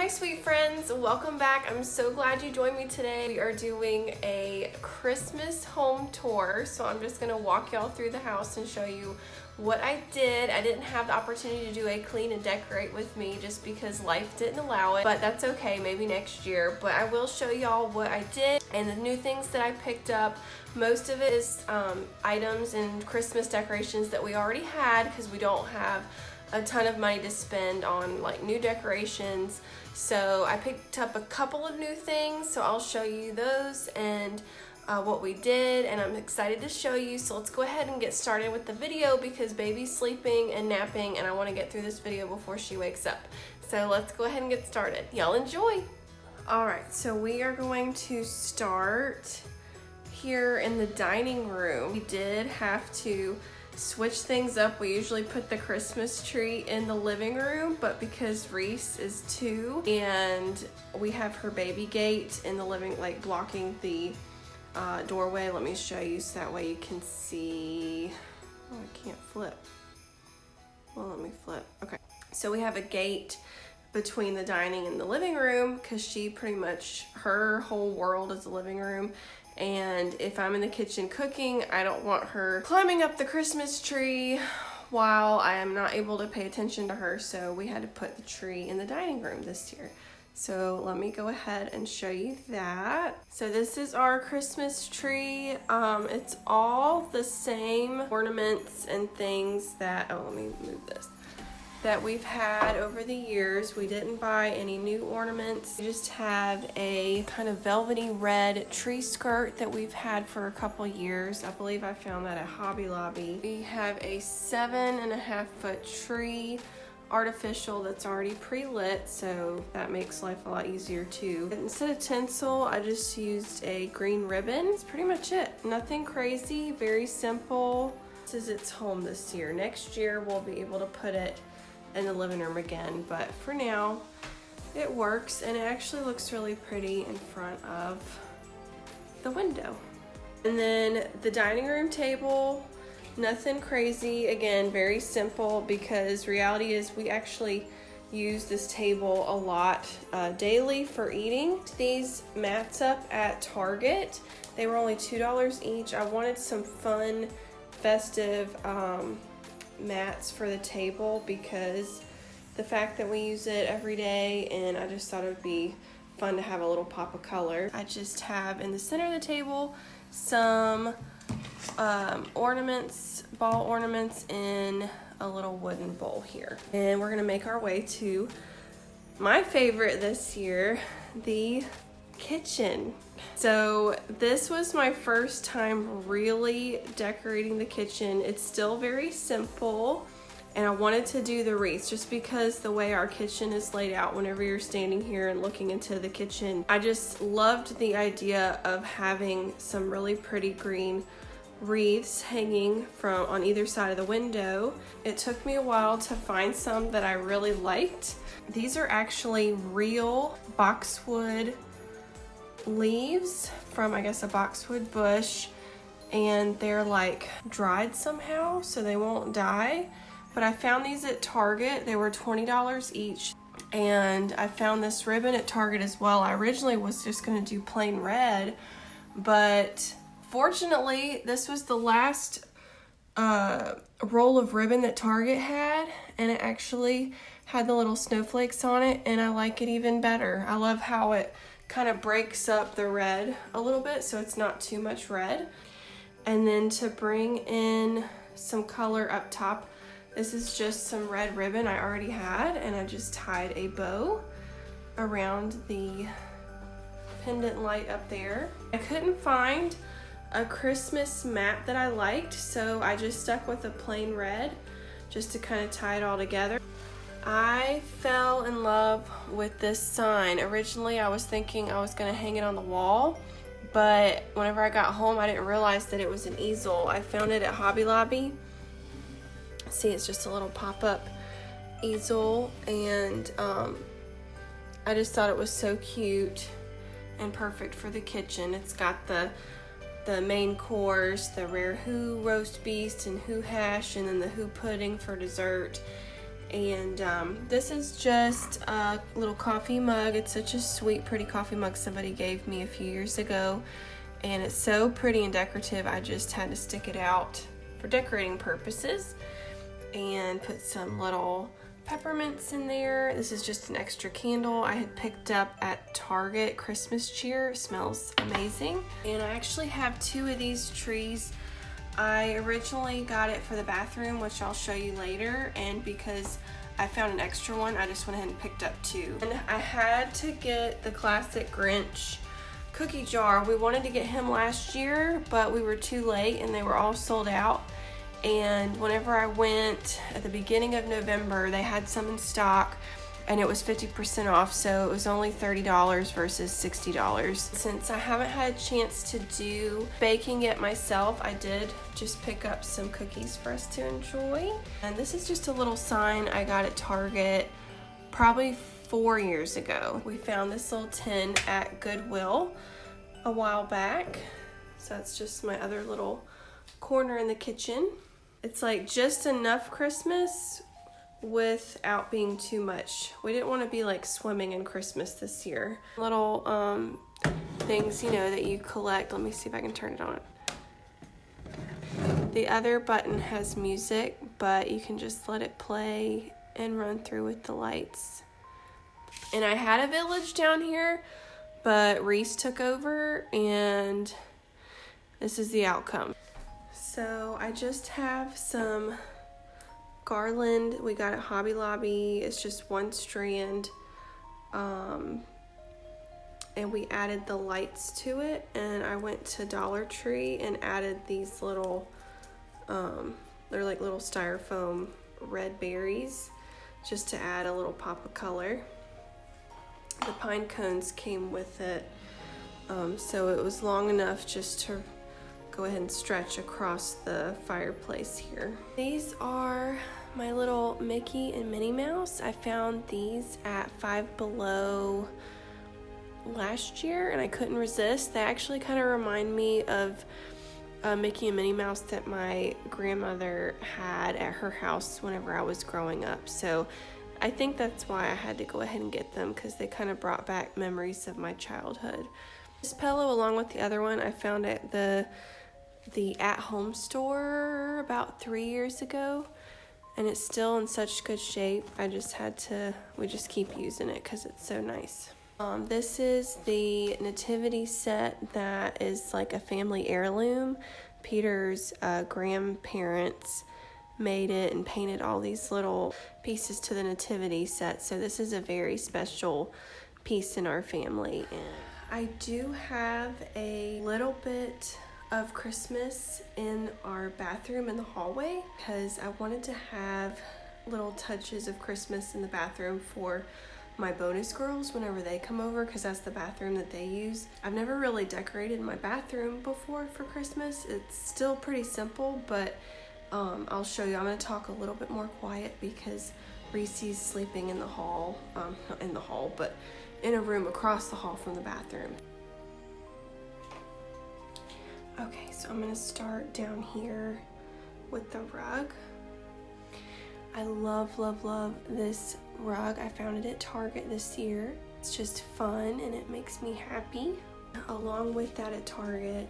my sweet friends, welcome back. I'm so glad you joined me today. We are doing a Christmas home tour, so I'm just gonna walk y'all through the house and show you what I did. I didn't have the opportunity to do a clean and decorate with me just because life didn't allow it, but that's okay, maybe next year. But I will show y'all what I did and the new things that I picked up. Most of it is items and Christmas decorations that we already had because we don't have a ton of money to spend on like new decorations. So I picked up a couple of new things, so I'll show you those and what we did, and I'm excited to show you. So let's go ahead and get started with the video because baby's sleeping and napping and I want to get through this video before she wakes up. So let's go ahead and get started. Y'all enjoy. Alright, so we are going to start here in the dining room. We did have to switch things up. We usually put the Christmas tree in the living room, but because Reese is 2 and we have her baby gate in the living, like blocking the doorway. Let me show you so that way you can see. Oh, I can't flip. Well, let me flip. Okay, so we have a gate between the dining and the living room because she pretty much, her whole world is the living room. And if I'm in the kitchen cooking, I don't want her climbing up the Christmas tree while I am not able to pay attention to her. So we had to put the tree in the dining room this year. So let me go ahead and show you that. So this is our Christmas tree. It's all the same ornaments and things that, oh, let me move this, that we've had over the years. We didn't buy any new ornaments. We just have a kind of velvety red tree skirt that we've had for a couple years. I believe I found that at Hobby Lobby. We have a 7.5-foot tree, artificial, that's already pre-lit, so that makes life a lot easier too. Instead of tinsel, I just used a green ribbon. That's pretty much it. Nothing crazy, very simple. This is its home this year. Next year we'll be able to put it in the living room again, but for now it works, and it actually looks really pretty in front of the window. And then the dining room table, nothing crazy, again very simple, because reality is we actually use this table a lot daily for eating. These mats up at Target, they were only $2 each. I wanted some fun festive mats for the table because the fact that we use it every day, and I just thought it would be fun to have a little pop of color. I just have in the center of the table some ornaments, ball ornaments in a little wooden bowl here. And we're gonna make our way to my favorite this year, the kitchen. So this was my first time really decorating the kitchen. It's still very simple, and I wanted to do the wreaths just because the way our kitchen is laid out, whenever you're standing here and looking into the kitchen, I just loved the idea of having some really pretty green wreaths hanging from on either side of the window. It took me a while to find some that I really liked. These are actually real boxwood leaves from, I guess, a boxwood bush, and they're like dried somehow so they won't die. But I found these at Target. They were $20 each, and I found this ribbon at Target as well. I originally was just gonna do plain red, but fortunately this was the last roll of ribbon that Target had, and it actually had the little snowflakes on it, and I like it even better. I love how it kind of breaks up the red a little bit so it's not too much red. And then to bring in some color up top, this is just some red ribbon I already had, and I just tied a bow around the pendant light up there. I couldn't find a Christmas mat that I liked, so I just stuck with a plain red just to kind of tie it all together. I fell in love with this sign. Originally I was thinking I was gonna hang it on the wall, but whenever I got home I didn't realize that it was an easel. I found it at Hobby Lobby. See, it's just a little pop-up easel, and I just thought it was so cute and perfect for the kitchen. It's got the main course, the rare who roast beef and who hash, and then the who pudding for dessert. And this is just a little coffee mug. It's such a sweet, pretty coffee mug somebody gave me a few years ago. And it's so pretty and decorative, I just had to stick it out for decorating purposes. And put some little peppermints in there. This is just an extra candle I had picked up at Target, Christmas cheer. It smells amazing. And I actually have 2 of these trees. I originally got it for the bathroom, which I'll show you later, and because I found an extra one, I just went ahead and picked up 2. And I had to get the classic Grinch cookie jar. We wanted to get him last year, but we were too late and they were all sold out. And whenever I went at the beginning of November, they had some in stock and it was 50% off, so it was only $30 versus $60. Since I haven't had a chance to do baking it myself, I did just pick up some cookies for us to enjoy. And this is just a little sign I got at Target probably 4 years ago. We found this little tin at Goodwill a while back. So that's just my other little corner in the kitchen. It's like just enough Christmas without being too much. We didn't want to be like swimming in Christmas this year. Little things, you know, that you collect. Let me see if I can turn it on. The other button has music, but you can just let it play and run through with the lights. And I had a village down here, but Reese took over and this is the outcome. So I just have some garland we got at Hobby Lobby. It's just 1 strand, and we added the lights to it. And I went to Dollar Tree and added these little they're like little styrofoam red berries, just to add a little pop of color. The pine cones came with it, so it was long enough just to go ahead and stretch across the fireplace here. These are my little Mickey and Minnie Mouse. I found these at Five Below last year and I couldn't resist. They actually kind of remind me of Mickey and Minnie Mouse that my grandmother had at her house whenever I was growing up. So I think that's why I had to go ahead and get them, because they kind of brought back memories of my childhood. This pillow, along with the other one, I found at the at-home store about 3 years ago, and it's still in such good shape. We just keep using it because it's so nice. This is the nativity set that is like a family heirloom. Peter's grandparents made it and painted all these little pieces to the nativity set, so this is a very special piece in our family. And I do have a little bit of Christmas in our bathroom in the hallway because I wanted to have little touches of Christmas in the bathroom for my bonus girls whenever they come over, because that's the bathroom that they use. I've never really decorated my bathroom before for Christmas. It's still pretty simple, but I'll show you. I'm going to talk a little bit more quiet because Reese's sleeping in the hall, not in the hall, but in a room across the hall from the bathroom. Okay, so I'm going to start down here with the rug. I love, love, love this rug. I found it at Target this year. It's just fun and it makes me happy. Along with that at Target,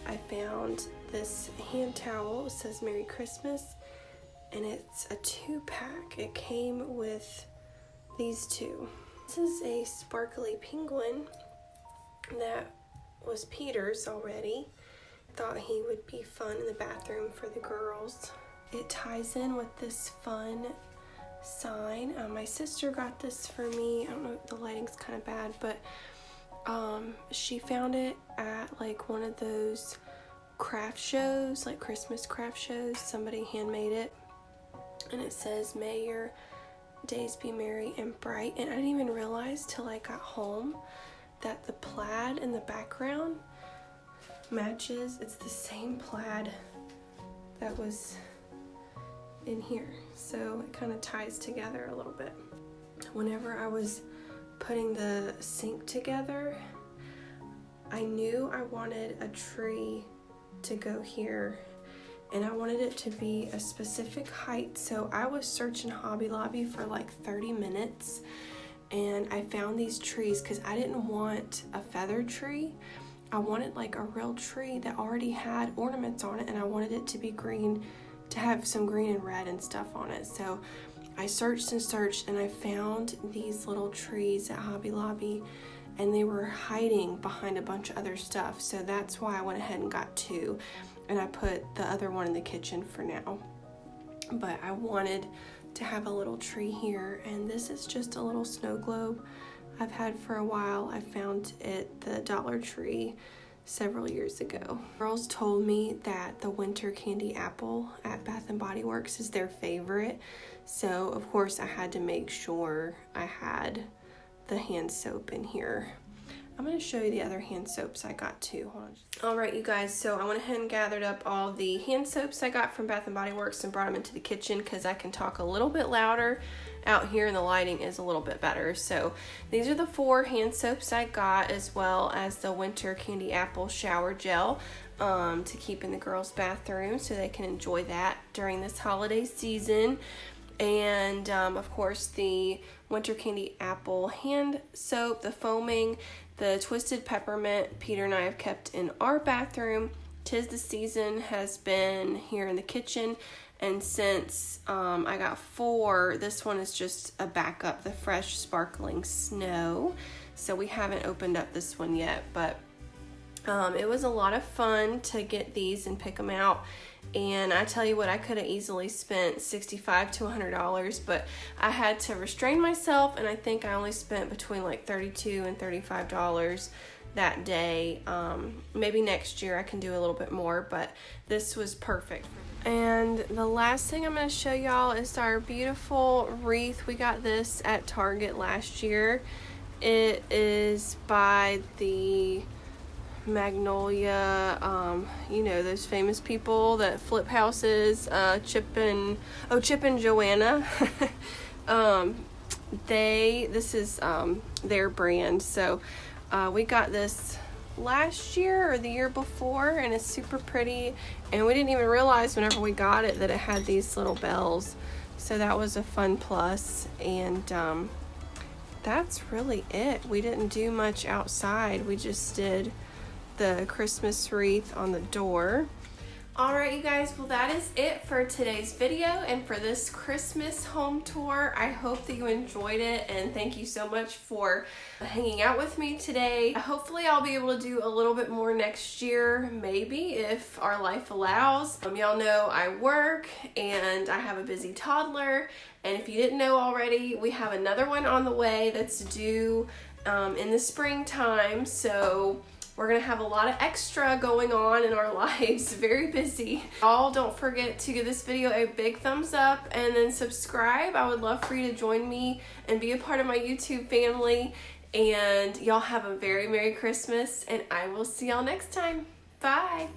I found this hand towel. It says Merry Christmas and it's a 2-pack. It came with these 2. This is a sparkly penguin that was Peter's already. Thought he would be fun in the bathroom for the girls. It ties in with this fun sign. My sister got this for me. I don't know, the lighting's kind of bad, but she found it at like one of those craft shows, like Christmas craft shows. Somebody handmade it and it says, "May your days be merry and bright." And I didn't even realize till I got home that the plaid in the background matches. It's the same plaid that was in here, so it kind of ties together a little bit. Whenever I was putting the sink together, I knew I wanted a tree to go here, and I wanted it to be a specific height. So I was searching Hobby Lobby for like 30 minutes, and I found these trees because I didn't want a feather tree. I wanted like a real tree that already had ornaments on it, and I wanted it to be green, to have some green and red and stuff on it. So I searched and searched, and I found these little trees at Hobby Lobby, and they were hiding behind a bunch of other stuff. So that's why I went ahead and got two, and I put the other one in the kitchen for now. But I wanted to have a little tree here, and this is just a little snow globe I've had for a while. I found it at the Dollar Tree several years ago. Girls told me that the winter candy apple at Bath & Body Works is their favorite, so of course I had to make sure I had the hand soap in here. I'm going to show you the other hand soaps I got too. Hold on. Alright you guys, so I went ahead and gathered up all the hand soaps I got from Bath & Body Works and brought them into the kitchen because I can talk a little bit louder out here and the lighting is a little bit better. So these are the 4 hand soaps I got, as well as the winter candy apple shower gel to keep in the girls' bathroom so they can enjoy that during this holiday season. And of course the winter candy apple hand soap, the foaming, the twisted peppermint Peter and I have kept in our bathroom. 'Tis the Season has been here in the kitchen, and since I got 4, this one is just a backup, the Fresh Sparkling Snow. So we haven't opened up this one yet, but it was a lot of fun to get these and pick them out. And I tell you what, I could have easily spent $65 to $100, but I had to restrain myself, and I think I only spent between like $32 and $35 that day. Maybe next year I can do a little bit more, but this was perfect. And the last thing I'm going to show y'all is our beautiful wreath. We got this at Target last year. It is by the Magnolia, you know, those famous people that flip houses, Chip and Joanna. This is their brand. So we got this last year or the year before, and it's super pretty, and we didn't even realize whenever we got it that it had these little bells, so that was a fun plus. And that's really it. We didn't do much outside. We just did the Christmas wreath on the door. Alright you guys, well that is it for today's video and for this Christmas home tour. I hope that you enjoyed it, and thank you so much for hanging out with me today. Hopefully I'll be able to do a little bit more next year, maybe, if our life allows. Y'all know I work and I have a busy toddler, and if you didn't know already, we have another one on the way that's due in the springtime, so we're gonna have a lot of extra going on in our lives, very busy. Y'all don't forget to give this video a big thumbs up and then subscribe. I would love for you to join me and be a part of my YouTube family. And y'all have a very Merry Christmas, and I will see y'all next time. Bye.